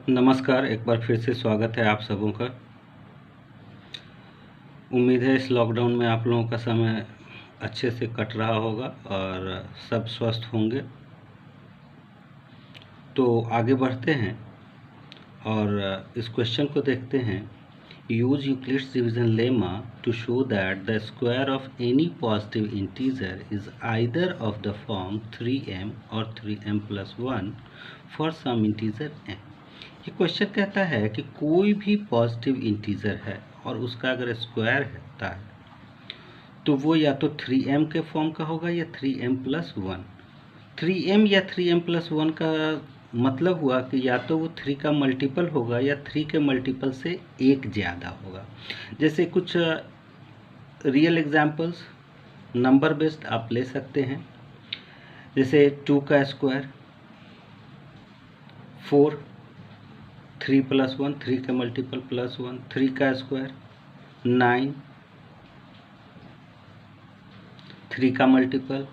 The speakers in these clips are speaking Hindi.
नमस्कार, एक बार फिर से स्वागत है आप सबों का। उम्मीद है इस लॉकडाउन में आप लोगों का समय अच्छे से कट रहा होगा और सब स्वस्थ होंगे। तो आगे बढ़ते हैं और इस क्वेश्चन को देखते हैं। Use Euclid's division lemma to show that the square of any positive integer is either of the form 3m और 3m+1 for some integer m। ये क्वेश्चन कहता है कि कोई भी पॉजिटिव इंटीजर है और उसका अगर स्क्वायर होता है तो वो या तो 3m के फॉर्म का होगा या 3m+1। 3m या 3m+1 का मतलब हुआ कि या तो वो 3 का मल्टीपल होगा या 3 के मल्टीपल से एक ज़्यादा होगा। जैसे कुछ रियल एग्जांपल्स नंबर बेस्ड आप ले सकते हैं, जैसे 2 का स्क्वायर 4, 3+1 3 के मल्टीपल +1, 3 का स्क्वायर 9, 3 का मल्टीपल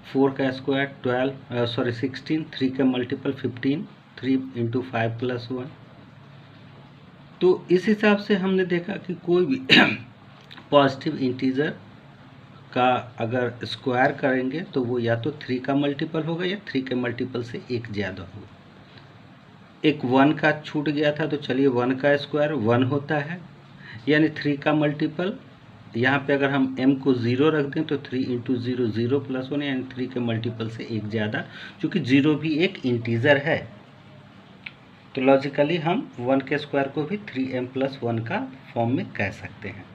4 का स्क्वायर 16, 3 का मल्टीपल 15, 3 × 5+1। तो इस हिसाब से हमने देखा कि कोई भी पॉजिटिव इंटीजर का अगर स्क्वायर करेंगे तो वो या तो 3 का मल्टीपल होगा या 3 के मल्टीपल से एक ज़्यादा होगा। एक 1 का छूट गया था, तो चलिए 1 का स्क्वायर 1 होता है, यानी 3 का मल्टीपल। यहाँ पे अगर हम m को 0 रख दें तो 3 × 0 0+1, यानी 3 के मल्टीपल से एक ज़्यादा, क्योंकि 0 भी एक इंटीजर है। तो लॉजिकली हम 1 के स्क्वायर को भी 3m+1 का फॉर्म में कह सकते हैं।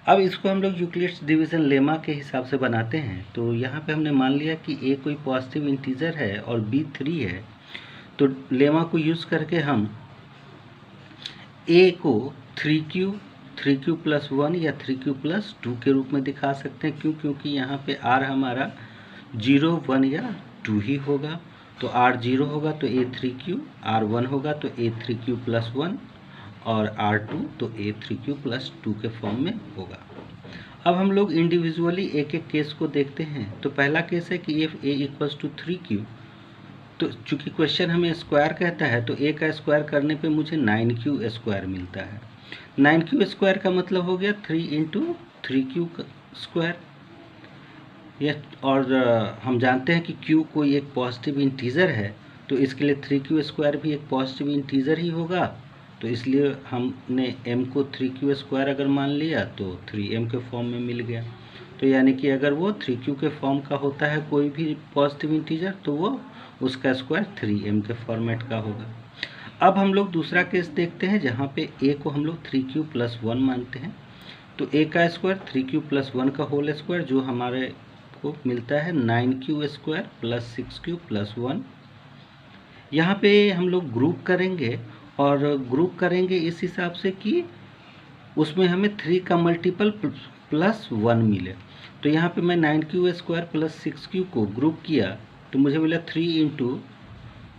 अब इसको हम लोग यूक्लिड्स डिवीज़न लेमा के हिसाब से बनाते हैं। तो यहाँ पे हमने मान लिया कि a कोई पॉजिटिव इंटीजर है और b 3 है, तो लेमा को यूज़ करके हम a को 3q+1 या 3q+2 के रूप में दिखा सकते हैं। क्यों? क्योंकि यहाँ पे r हमारा 0, 1 या 2 ही होगा। तो r 0 होगा तो a 3q, r 1 होगा तो a 3q+1 और r 2 तो a 3q+2 के फॉर्म में होगा। अब हम लोग इंडिविजुअली एक एक केस को देखते हैं। तो पहला केस है कि if a = 3q, तो चूँकि क्वेश्चन हमें स्क्वायर कहता है तो a का स्क्वायर करने पे मुझे 9q स्क्वायर मिलता है। 9q स्क्वायर का मतलब हो गया 3 × 3q स्क्वायर। और हम जानते हैं कि q कोई एक पॉजिटिव इंटीजर है, तो इसके लिए 3q स्क्वायर भी एक पॉजिटिव इंटीजर ही होगा। तो इसलिए हमने m को 3q स्क्वायर अगर मान लिया तो 3m के फॉर्म में मिल गया। तो यानी कि अगर वो 3q के फॉर्म का होता है कोई भी पॉजिटिव इंटीजर, तो वो उसका स्क्वायर 3m के फॉर्मेट का होगा। अब हम लोग दूसरा केस देखते हैं, जहाँ पे a को हम लोग 3q+1 मानते हैं। तो a का स्क्वायर 3q+1 का होल स्क्वायर, जो हमारे को मिलता है 9q स्क्वायर + 6q+1। यहाँ पे हम लोग ग्रुप करेंगे, और ग्रुप करेंगे इस हिसाब से कि उसमें हमें 3 का मल्टीपल +1 मिले। तो यहाँ पे मैं 9q स्क्वायर + 6q को ग्रुप किया तो मुझे मिला 3 ×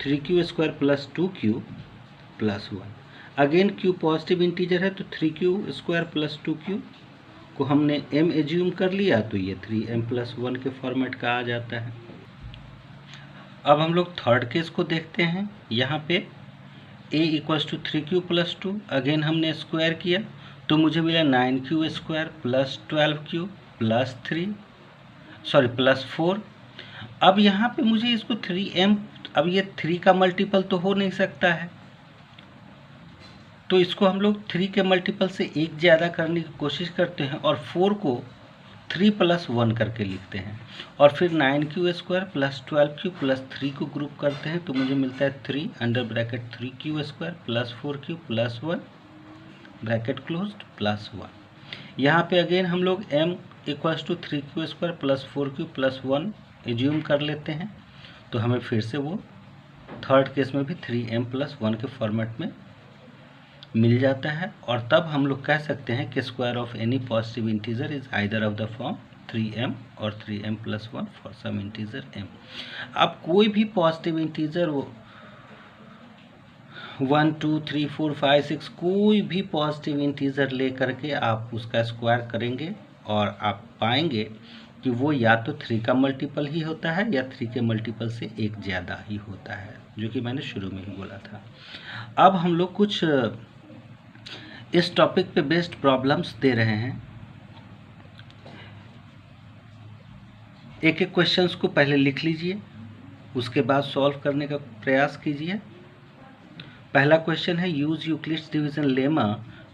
3q square + 2q+1। Again q positive integer है तो 3q स्क्वायर + 2q को हमने m एज्यूम कर लिया, तो ये 3m+1 के फॉर्मेट का आ जाता है। अब हम लोग थर्ड केस को देखते हैं। यहाँ पे a = 3q+2, अगेन हमने स्क्वायर किया तो मुझे मिला 9q स्क्वायर + 12q +4। अब यहाँ पे मुझे इसको 3m, अब ये 3 का मल्टीपल तो हो नहीं सकता है, तो इसको हम लोग 3 के मल्टीपल से एक ज़्यादा करने की कोशिश करते हैं और 4 को 3+1 करके लिखते हैं, और फिर 9q स्क्वायर + 12q + 3 को ग्रुप करते हैं तो मुझे मिलता है 3 × 3q square + 4q + 1 bracket closed +1। यहाँ पे अगेन हम लोग m = 3q square + 4q + 1 assume कर लेते हैं, तो हमें फिर से वो थर्ड केस में भी 3m+1 के फॉर्मेट में मिल जाता है। और तब हम लोग कह सकते हैं कि square of any positive integer is either of the form 3m और 3m+1 for some integer m। अब कोई भी पॉजिटिव इंटीजर 1 2 3 4 5 6 कोई भी पॉजिटिव इंटीजर ले करके आप उसका स्क्वायर करेंगे और आप पाएंगे कि वो या तो 3 का मल्टीपल ही होता है या 3 के मल्टीपल से एक ज़्यादा ही होता है, जो कि मैंने शुरू में ही बोला था। अब हम लोग कुछ इस टॉपिक पे बेस्ड प्रॉब्लम्स दे रहे हैं। एक एक क्वेश्चंस को पहले लिख लीजिए, उसके बाद सॉल्व करने का प्रयास कीजिए। पहला क्वेश्चन है, use Euclid's division lemma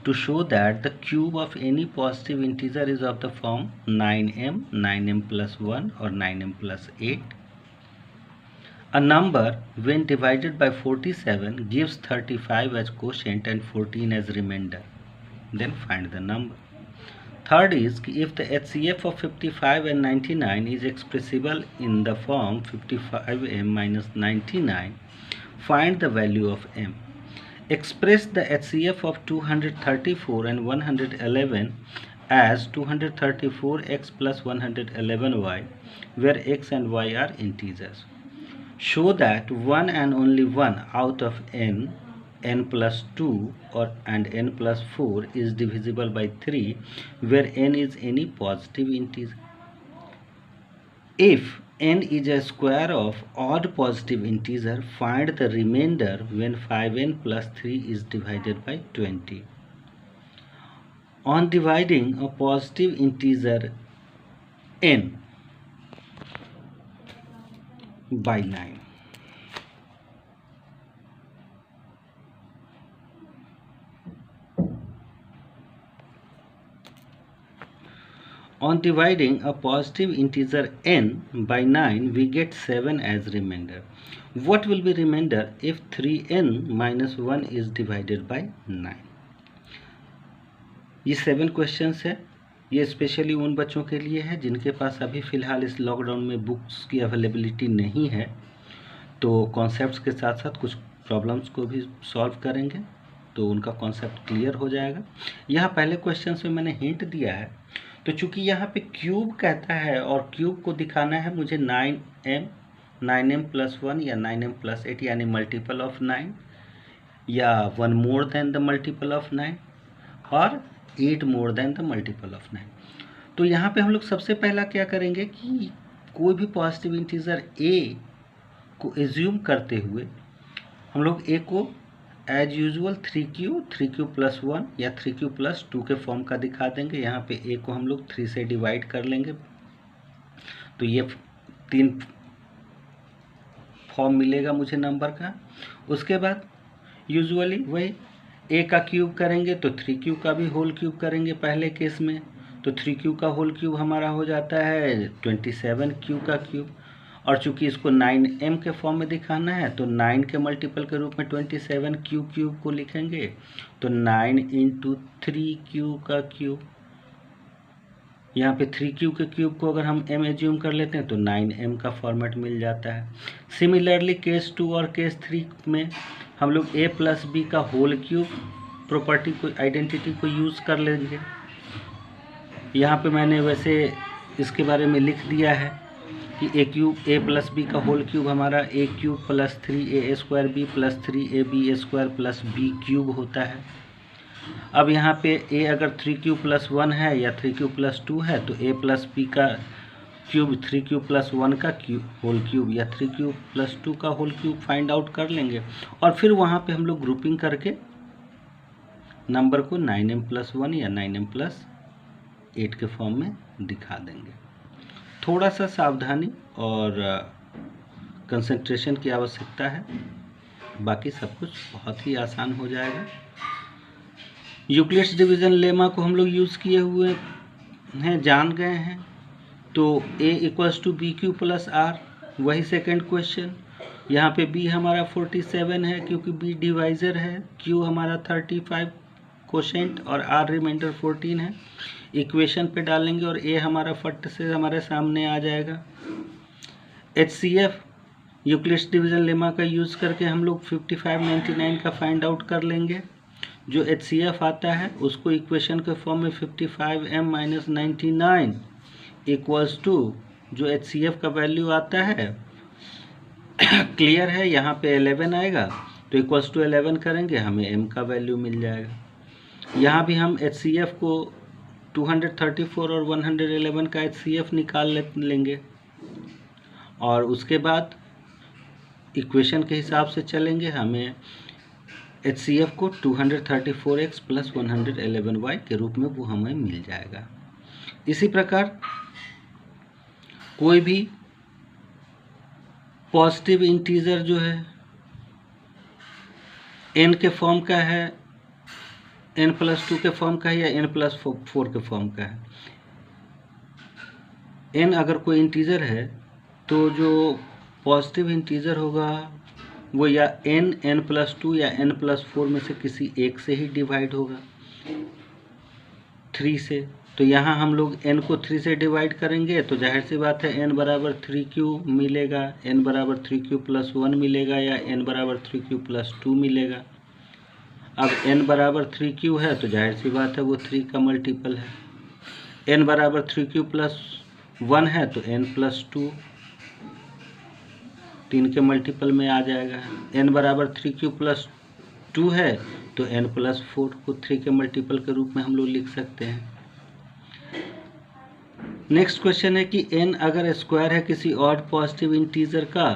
to show that the cube of any positive integer is of the form 9m, 9m plus 1 और 9m plus 8. A number when divided by 47 gives 35 as quotient and 14 as remainder. Then find the number. Third is, if the HCF of 55 and 99 is expressible in the form 55m minus 99, find the value of m. Express the HCF of 234 and 111 as 234x plus 111y, where x and y are integers. Show that one and only one out of n plus 2 and n plus 4 is divisible by 3, where n is any positive integer. If n is a square of odd positive integer, find the remainder when 5n plus 3 is divided by 20. On dividing a positive integer n by 9, on dividing a positive integer n by 9, we get 7 as remainder. What will be remainder if 3n minus 1 is divided by 9? ये 7 क्वेश्चंस है। ये स्पेशली उन बच्चों के लिए है जिनके पास अभी फ़िलहाल इस लॉकडाउन में बुक्स की अवेलेबिलिटी नहीं है, तो कॉन्सेप्ट्स के साथ साथ कुछ प्रॉब्लम्स को भी सॉल्व करेंगे तो उनका कॉन्सेप्ट क्लियर हो जाएगा। यहाँ पहले क्वेश्चंस में मैंने हिंट दिया है, तो चूंकि यहाँ पे क्यूब कहता है और क्यूब को दिखाना है मुझे 9m plus 1 या 9m plus 8 यानी मल्टीपल ऑफ 9 या 1 more than the multiple of 9 और 8 more than the multiple of 9। तो यहाँ पे हम लोग सबसे पहला क्या करेंगे कि कोई भी पॉजिटिव इंटीजर a को एज्यूम करते हुए हम लोग a को एज यूजुअल 3q प्लस 1 या 3q प्लस 2 के फॉर्म का दिखा देंगे। यहाँ पे a को हम लोग 3 से डिवाइड कर लेंगे, तो ये 3 फॉर्म मिलेगा मुझे नंबर का। उसके बाद यूजुअली वही a का क्यूब करेंगे तो 3q का भी होल क्यूब करेंगे पहले केस में, तो 3q का होल क्यूब हमारा हो जाता है 27q का क्यूब। और चूंकि इसको 9m के फॉर्म में दिखाना है तो 9 के मल्टीपल के रूप में 27q क्यूब को लिखेंगे, तो 9 इंटू 3q का क्यूब। यहाँ पे 3q के क्यूब को अगर हम m एज्यूम कर लेते हैं तो 9m का फॉर्मेट मिल जाता है। सिमिलरली केस 2 और केस 3 में हम लोग a प्लस बी का होल क्यूब प्रॉपर्टी को आइडेंटिटी को यूज़ कर लेंगे। यहाँ पे मैंने वैसे इसके बारे में लिख दिया है कि a प्लस बी का होल क्यूब हमारा a cube plus 3a square b plus 3ab square plus b cube होता है। अब यहाँ पे a अगर 3q प्लस 1 है या 3q प्लस 2 है तो a प्लस b का क्यूब 3q प्लस 1 का होल क्यूब या 3q प्लस 2 का होल क्यूब फाइंड आउट कर लेंगे और फिर वहाँ पे हम लोग ग्रुपिंग करके नंबर को 9m प्लस 1 या 9m प्लस 8 के फॉर्म में दिखा देंगे। थोड़ा सा सावधानी और कंसंट्रेशन की आवश्यकता है, बाकी सब कुछ बहुत ही आसान हो जाएगा। यूक्लिड्स डिवीज़न लेमा को हम लोग यूज़ किए हुए हैं, जान गए हैं, तो a equals to b q plus r, वही सेकंड क्वेश्चन। यहाँ पे b हमारा 47 है क्योंकि b डिवाइज़र है, q हमारा 35 कोशेंट और r रिमाइंडर 14 है। इक्वेशन पे डालेंगे और a हमारा फट से हमारे सामने आ जाएगा। HCF यूक्लिड्स डिवीज़न लेमा का यूज़ करके हम लोग 55 99 का फाइंड आउट कर लेंगे। जो HCF आता है उसको इक्वेशन के फॉर्म में 55m माइनस 99 इक्वल्स टू जो HCF का वैल्यू आता है क्लियर है, यहाँ पे 11 आएगा तो इक्वल्स टू 11 करेंगे, हमें m का वैल्यू मिल जाएगा। यहाँ भी हम HCF को 234 और 111 का HCF निकाल लेंगे और उसके बाद इक्वेशन के हिसाब से चलेंगे। हमें HCF को 234x प्लस 111y के रूप में वो हमें मिल जाएगा। इसी प्रकार कोई भी पॉजिटिव इंटीजर जो है n के फॉर्म का है, n+2 के फॉर्म का है या n+4 के फॉर्म का है। n अगर कोई इंटीजर है तो जो पॉजिटिव इंटीजर होगा वो या n+2 या n+4 में से किसी एक से ही डिवाइड होगा, 3 से। तो यहाँ हम लोग n को 3 से डिवाइड करेंगे तो जाहिर सी बात है n बराबर 3q मिलेगा, n बराबर 3q प्लस 1 मिलेगा या n बराबर 3q प्लस 2 मिलेगा। अब n बराबर 3q है तो जाहिर सी बात है वो 3 का मल्टीपल है। n बराबर 3q प्लस 1 है तो n प्लस 2 3 के मल्टीपल में आ जाएगा। n बराबर 3q प्लस 2 है तो n प्लस 4 को 3 के मल्टीपल के रूप में हम लोग लिख सकते हैं। नेक्स्ट क्वेश्चन है कि n अगर स्क्वायर है किसी ऑड पॉजिटिव इंटीजर का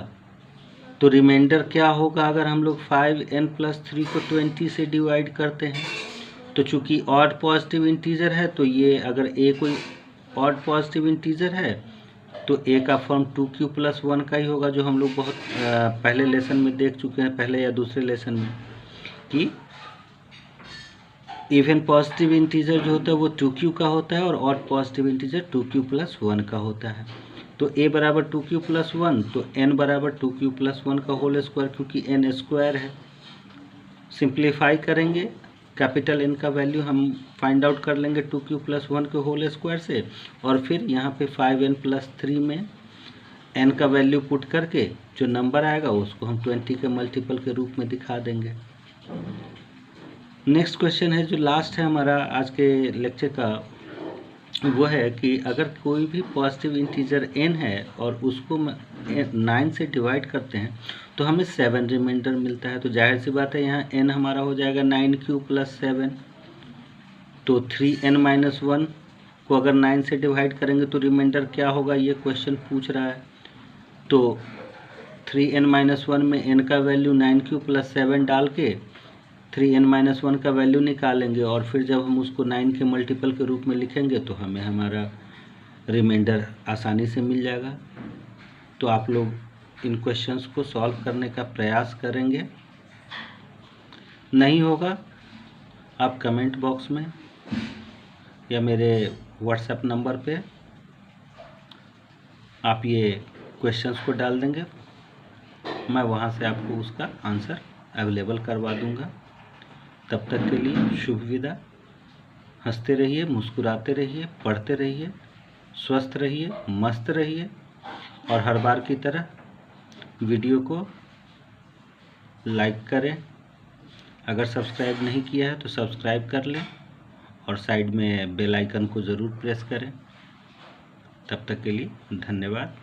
तो रिमाइंडर क्या होगा अगर हम लोग 5n+3 को 20 से डिवाइड करते हैं। तो चूंकि ऑड पॉजिटिव इंटीजर है तो ये अगर a कोई ऑड पॉजिटिव इंटीजर है तो a का फॉर्म 2q प्लस 1 का ही होगा, जो हम लोग बहुत पहले लेसन में देख चुके हैं, पहले या दूसरे लेसन में, कि इवन पॉजिटिव इंटीजर जो होता है वो 2q का होता है और odd positive integer 2q plus 1 का होता है। तो a बराबर 2q प्लस 1 तो n बराबर 2q प्लस 1 का होल स्क्वायर, क्योंकि n स्क्वायर है। सिंप्लीफाई करेंगे, कैपिटल N का वैल्यू हम फाइंड आउट कर लेंगे 2q प्लस 1 के होल स्क्वायर से, और फिर यहाँ पे 5n+3 में n का वैल्यू पुट करके जो नंबर आएगा उसको हम 20 के मल्टीपल के रूप में दिखा देंगे। नेक्स्ट क्वेश्चन है जो लास्ट है हमारा आज के लेक्चर का, वो है कि अगर कोई भी पॉजिटिव इंटीजर n है और उसको 9 से डिवाइड करते हैं तो हमें 7 रिमाइंडर मिलता है। तो जाहिर सी बात है यहाँ n हमारा हो जाएगा 9q प्लस 7। तो 3n-1 को अगर 9 से डिवाइड करेंगे तो रिमाइंडर क्या होगा, ये क्वेश्चन पूछ रहा है। तो 3n-1 में n का वैल्यू 9q प्लस 7 डाल के 3n-1 का वैल्यू निकालेंगे और फिर जब हम उसको 9 के मल्टीपल के रूप में लिखेंगे तो हमें हमारा रिमाइंडर आसानी से मिल जाएगा। तो आप लोग इन क्वेश्चंस को सॉल्व करने का प्रयास करेंगे। नहीं होगा आप कमेंट बॉक्स में या मेरे व्हाट्सएप नंबर पे आप ये क्वेश्चंस को डाल देंगे, मैं वहाँ से आपको उसका आंसर अवेलेबल करवा दूँगा। तब तक के लिए शुभ विदा। हंसते रहिए, मुस्कुराते रहिए, पढ़ते रहिए, स्वस्थ रहिए, मस्त रहिए, और हर बार की तरह वीडियो को लाइक करें। अगर सब्सक्राइब नहीं किया है तो सब्सक्राइब कर लें और साइड में बेल आइकन को ज़रूर प्रेस करें। तब तक के लिए धन्यवाद।